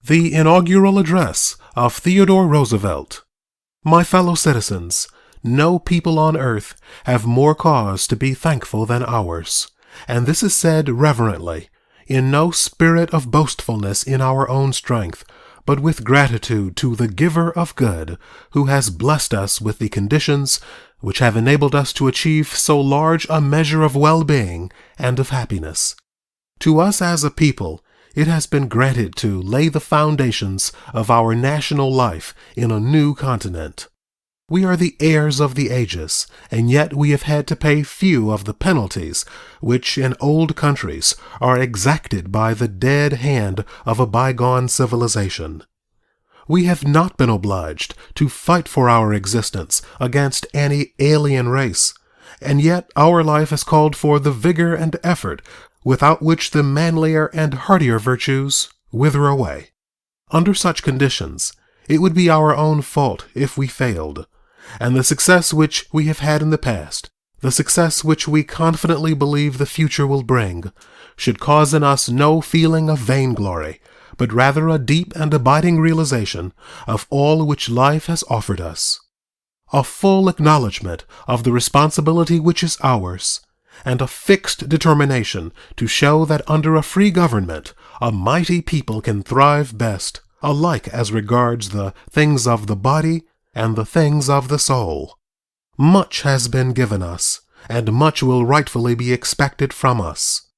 The Inaugural Address of Theodore Roosevelt. My fellow citizens, no people on earth have more cause to be thankful than ours, and this is said reverently, in no spirit of boastfulness in our own strength, but with gratitude to the Giver of Good, who has blessed us with the conditions which have enabled us to achieve so large a measure of well-being and of happiness. To us as a people, it has been granted to lay the foundations of our national life in a new continent. We are the heirs of the ages, and yet we have had to pay few of the penalties which in old countries are exacted by the dead hand of a bygone civilization. We have not been obliged to fight for our existence against any alien race, and yet our life has called for the vigor and effort without which the manlier and heartier virtues wither away. Under such conditions, it would be our own fault if we failed, and the success which we have had in the past, the success which we confidently believe the future will bring, should cause in us no feeling of vainglory, but rather a deep and abiding realization of all which life has offered us. A full acknowledgment of the responsibility which is ours, and a fixed determination to show that under a free government a mighty people can thrive best, alike as regards the things of the body and the things of the soul. Much has been given us, and much will rightfully be expected from us.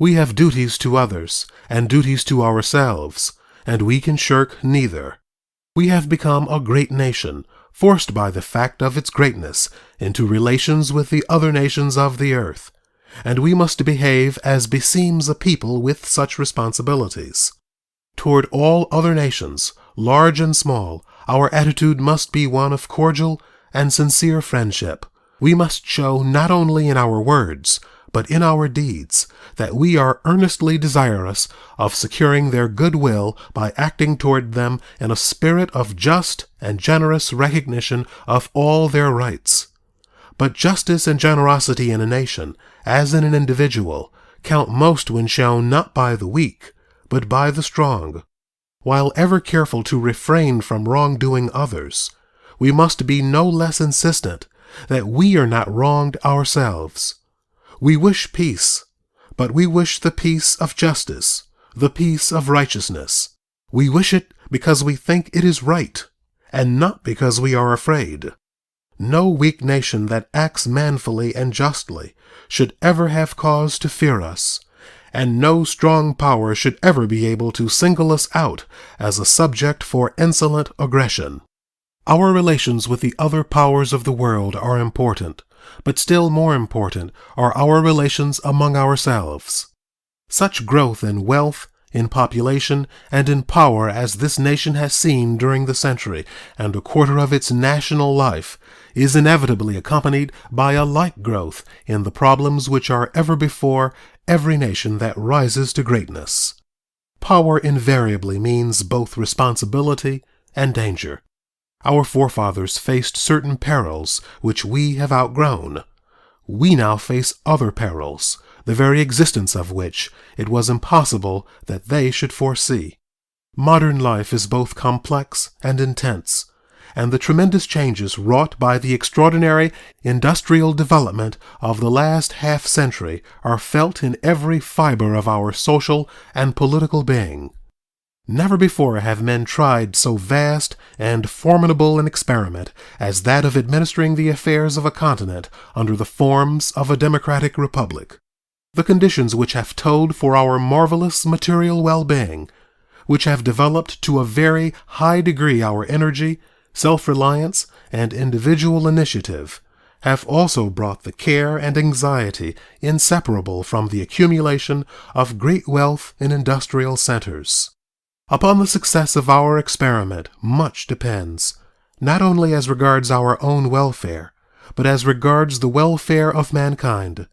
We have duties to others, and duties to ourselves, and we can shirk neither. We have become a great nation, forced by the fact of its greatness into relations with the other nations of the earth, and we must behave as beseems a people with such responsibilities. Toward all other nations, large and small, our attitude must be one of cordial and sincere friendship. We must show not only in our words, but in our deeds, that we are earnestly desirous of securing their goodwill by acting toward them in a spirit of just and generous recognition of all their rights. But justice and generosity in a nation, as in an individual, count most when shown not by the weak, but by the strong. While ever careful to refrain from wrongdoing others, we must be no less insistent that we are not wronged ourselves. We wish peace, but we wish the peace of justice, the peace of righteousness. We wish it because we think it is right, and not because we are afraid. No weak nation that acts manfully and justly should ever have cause to fear us, and no strong power should ever be able to single us out as a subject for insolent aggression. Our relations with the other powers of the world are important, but still more important are our relations among ourselves. Such growth in wealth, in population, and in power as this nation has seen during the century and a quarter of its national life is inevitably accompanied by a like growth in the problems which are ever before every nation that rises to greatness. Power invariably means both responsibility and danger. Our forefathers faced certain perils which we have outgrown. We now face other perils, the very existence of which it was impossible that they should foresee. Modern life is both complex and intense, and the tremendous changes wrought by the extraordinary industrial development of the last half-century are felt in every fiber of our social and political being. Never before have men tried so vast and formidable an experiment as that of administering the affairs of a continent under the forms of a democratic republic. The conditions which have told for our marvelous material well-being, which have developed to a very high degree our energy, self-reliance, and individual initiative, have also brought the care and anxiety inseparable from the accumulation of great wealth in industrial centers. Upon the success of our experiment much depends, not only as regards our own welfare, but as regards the welfare of mankind.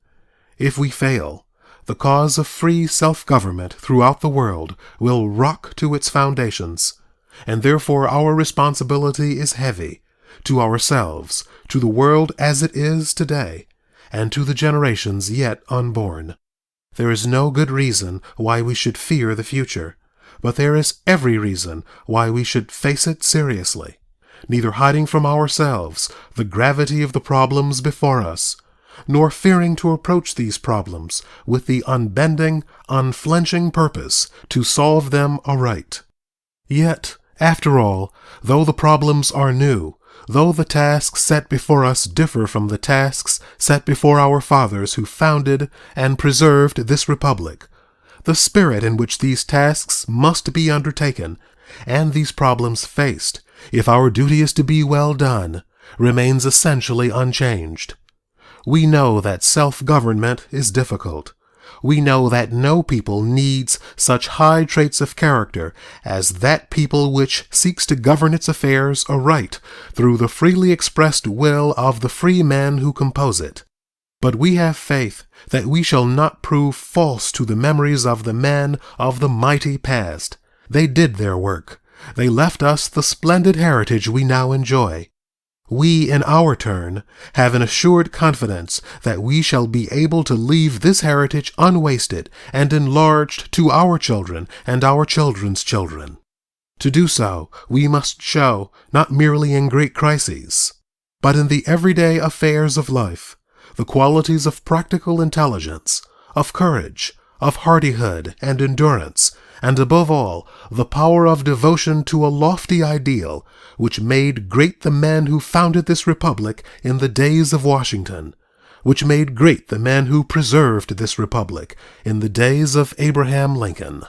If we fail, the cause of free self-government throughout the world will rock to its foundations, and therefore our responsibility is heavy, to ourselves, to the world as it is today, and to the generations yet unborn. There is no good reason why we should fear the future, but there is every reason why we should face it seriously, neither hiding from ourselves the gravity of the problems before us, nor fearing to approach these problems with the unbending, unflinching purpose to solve them aright. Yet, after all, though the problems are new, though the tasks set before us differ from the tasks set before our fathers who founded and preserved this republic, the spirit in which these tasks must be undertaken and these problems faced, if our duty is to be well done, remains essentially unchanged. We know that self-government is difficult. We know that no people needs such high traits of character as that people which seeks to govern its affairs aright through the freely expressed will of the free men who compose it. But we have faith that we shall not prove false to the memories of the men of the mighty past. They did their work. They left us the splendid heritage we now enjoy. We, in our turn, have an assured confidence that we shall be able to leave this heritage unwasted and enlarged to our children and our children's children. To do so, we must show, not merely in great crises, but in the everyday affairs of life, the qualities of practical intelligence, of courage, of hardihood and endurance, and above all, the power of devotion to a lofty ideal which made great the men who founded this republic in the days of Washington, which made great the men who preserved this republic in the days of Abraham Lincoln.